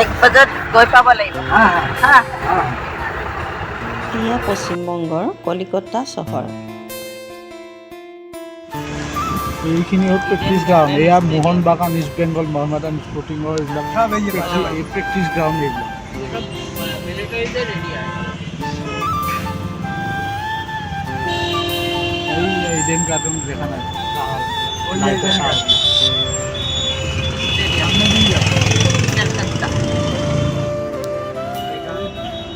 1 বজাত গৈ পাব লাগিব হা এয়া পশ্চিমবংগৰ কলিকতা চহৰ। এইখিনি হ'ল প্ৰেক্টিছ গ্ৰাউণ্ড। এয়া মোহন বাগান, ইষ্ট বেংগল, মহম্মদান স্পৰ্টিঙৰ এইবিলাক প্ৰেক্টিছ গ্ৰাউণ্ড এইবিলাক। এই ইডেন গাৰ্ডেন দেখা নাই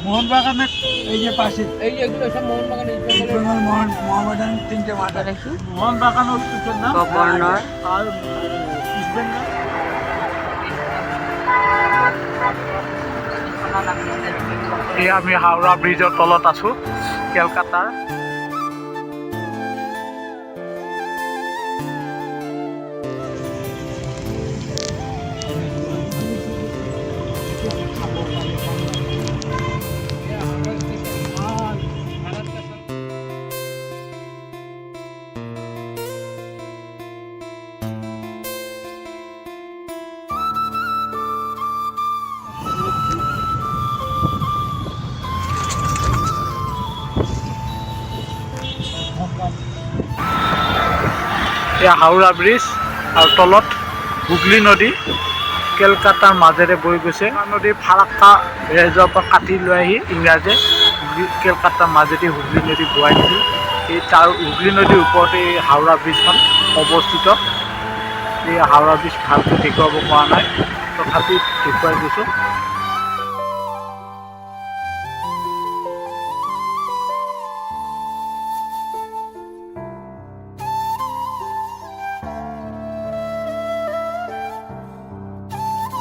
মোহন বাগানে এই যে পাশে এই এগুলো সব মোহন বাগান, ইস্ট বেঙ্গল মোহামেডান তিনটে মাঠ আছে। মোহন বাগান হল পিছন না গভর্নর আর ইস্ট বেঙ্গল। এই আমি হাওৰা ব্ৰিজৰ তলত আছো কলকাতাৰ। এয়া হাওৰা ব্ৰিজ আৰু তলত হুগলী নদী কলকাতাৰ মাজেৰে বৈ গৈছে। নদী ফাৰাক্কা ৰেজৰ পৰা কাটি লৈ আহি ইংৰাজে কলকাতাৰ মাজেদি হুগলী নদী বোৱাই দিছিল। এই তাৰ হুগলী নদীৰ ওপৰতে এই হাওৰা ব্ৰিজখন অৱস্থিত। এই হাওৰা ব্ৰিজ ভালকৈ দেখুৱাব পৰা নাই, তথাপি দেখুৱাই গৈছোঁ।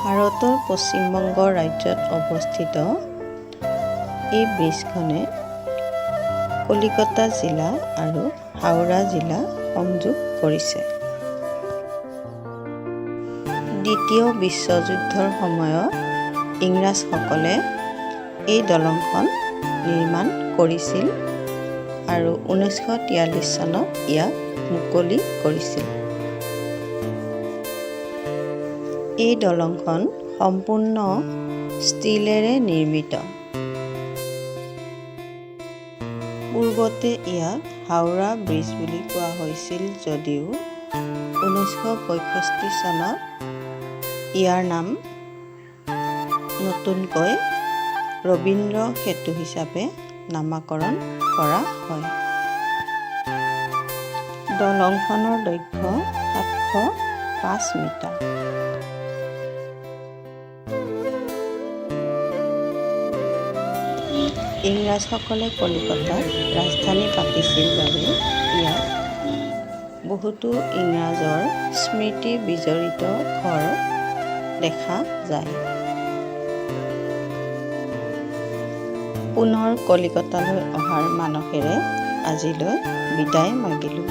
ভাৰতৰ পশ্চিমবংগ ৰাজ্যত অৱস্থিত এই ব্ৰিজখনে কলিকতা জিলা আৰু হাওৰা জিলা সংযোগ কৰিছে। দ্বিতীয় বিশ্বযুদ্ধৰ সময়ত ইংৰাজসকলে এই দলংখন নিৰ্মাণ কৰিছিল আৰু 1943 চনত ইয়াক মুকলি কৰিছিল। এই দলংখন সম্পূৰ্ণ ষ্টীলেৰে নিৰ্মিত। পূৰ্বতে ইয়াক হাওৰা ব্ৰিজ বুলি কোৱা হৈছিল যদিও 1965 চনত ইয়াৰ নাম নতুনকৈ ৰবীন্দ্ৰ সেতু হিচাপে নামাকৰণ কৰা হয়। দলংখনৰ দৈৰ্ঘ্য 705 মিটাৰ। ইংৰাজসকলে কলিকতাত ৰাজধানী পাতিছিল বাবে ইয়াত বহুতো ইংৰাজৰ স্মৃতি বিজড়িত ঘৰ দেখা যায়। পুনৰ কলিকতালৈ অহাৰ মানসেৰে আজিলৈ বিদায় মাগিলোঁ।